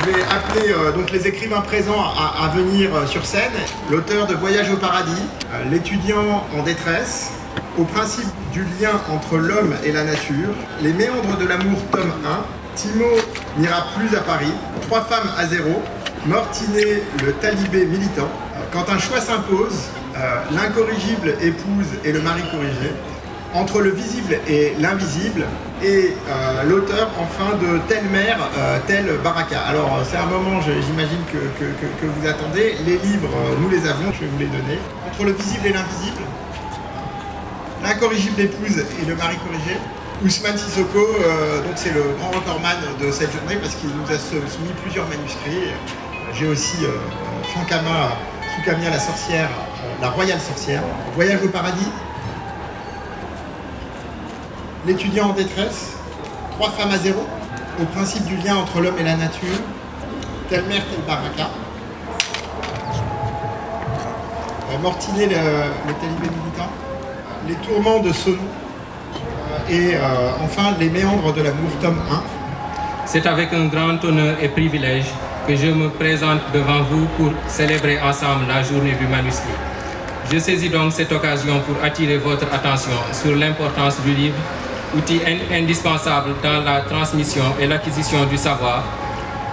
je vais appeler donc les écrivains présents à venir sur scène. L'auteur de Voyage au paradis, l'étudiant en détresse, Au principe du lien entre l'homme et la nature, Les méandres de l'amour, tome 1, Timo n'ira plus à Paris, 3 femmes à 0, Mortinet, le talibé militant, Quand un choix s'impose, L'incorrigible épouse et le mari corrigé, Entre le visible et l'invisible, et l'auteur enfin de Telle mer, telle baraka. Alors c'est un moment, j'imagine que vous attendez. Les livres, nous les avons, je vais vous les donner. Entre le visible et l'invisible, L'incorrigible épouse et le mari corrigé. Ousmane Sissoko, donc c'est le grand recordman de cette journée parce qu'il nous a soumis plusieurs manuscrits. J'ai aussi Soukhamia la sorcière, la royale sorcière, Voyage au paradis, L'étudiant en détresse, 3 femmes à 0, Au principe du lien entre l'homme et la nature, Telle mer, telle baraka, Mortinet, le talibé militant, Les tourments de Sonou, et enfin Les méandres de l'amour, tome 1. C'est avec un grand honneur et privilège que je me présente devant vous pour célébrer ensemble la journée du manuscrit. Je saisis donc cette occasion pour attirer votre attention sur l'importance du livre, outil indispensable dans la transmission et l'acquisition du savoir.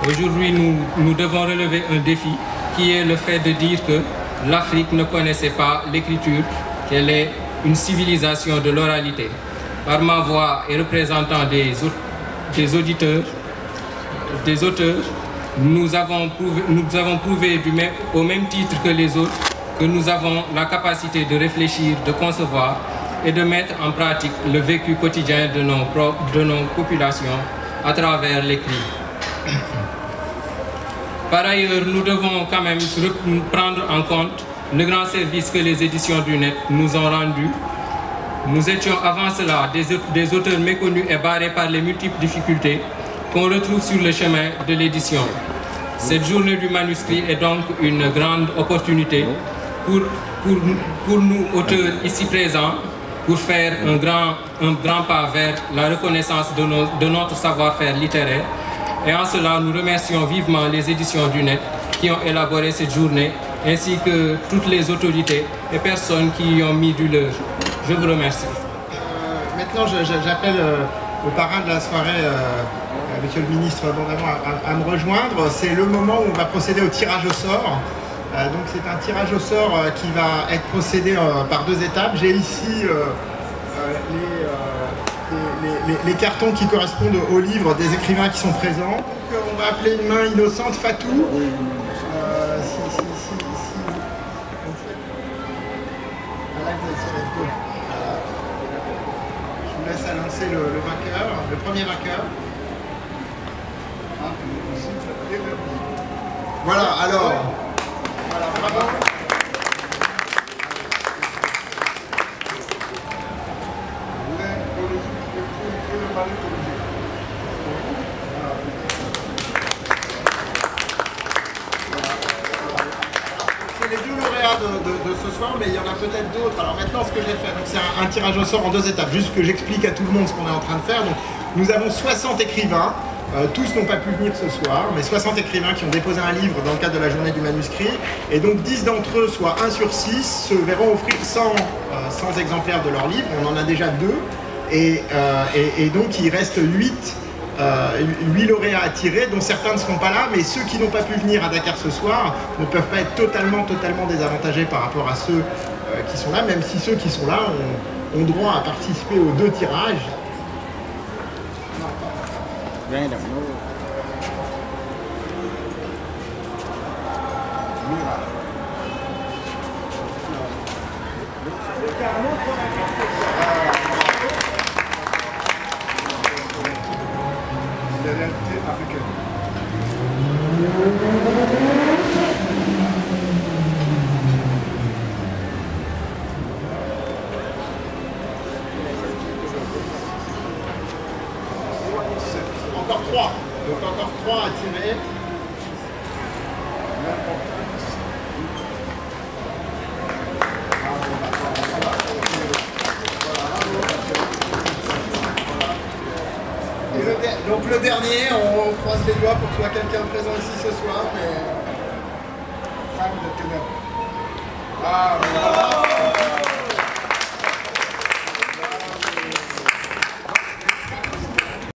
Aujourd'hui, nous devons relever un défi qui est le fait de dire que l'Afrique ne connaissait pas l'écriture, qu'elle est une civilisation de l'oralité. Par ma voix et représentant des auteurs, nous avons prouvé au même titre que les autres que nous avons la capacité de réfléchir, de concevoir et de mettre en pratique le vécu quotidien de nos populations à travers l'écrit. Par ailleurs, nous devons quand même prendre en compte le grand service que les éditions du Net nous ont rendu. Nous étions avant cela des auteurs méconnus et barrés par les multiples difficultés qu'on retrouve sur le chemin de l'édition. Cette journée du manuscrit est donc une grande opportunité pour nous, auteurs ici présents, pour faire un grand pas vers la reconnaissance de notre savoir-faire littéraire. Et en cela, nous remercions vivement les éditions du Net qui ont élaboré cette journée, ainsi que toutes les autorités et personnes qui y ont mis du leur. Je vous remercie. Maintenant, j'appelle le parrain de la soirée, monsieur le ministre, à me rejoindre. C'est le moment où on va procéder au tirage au sort. Donc c'est un tirage au sort qui va être procédé par 2 étapes. J'ai ici les cartons qui correspondent aux livres des écrivains qui sont présents. Donc, on va appeler une main innocente Fatou. Je vous laisse annoncer le vainqueur, le premier vainqueur. Voilà, alors. Voilà, bravo. C'est les 2 lauréats de ce soir, mais il y en a peut-être d'autres. Alors maintenant, ce que j'ai fait, c'est un tirage au sort en 2 étapes, juste que j'explique à tout le monde ce qu'on est en train de faire. Donc, nous avons 60 écrivains. Tous n'ont pas pu venir ce soir, mais 60 écrivains qui ont déposé un livre dans le cadre de la journée du manuscrit. Et donc 10 d'entre eux, soit 1 sur 6, se verront offrir 100 exemplaires de leur livre. On en a déjà 2. Et donc il reste 8 lauréats à tirer, dont certains ne seront pas là, mais ceux qui n'ont pas pu venir à Dakar ce soir ne peuvent pas être totalement désavantagés par rapport à ceux qui sont là, même si ceux qui sont là ont droit à participer aux 2 tirages. La réalité africaine. Encore 3. Donc encore 3 à tirer. Donc le dernier, on croise les doigts. doigts pour que ce soit quelqu'un présent ici ce soir, mais femme de ténèbres. Ah, voilà.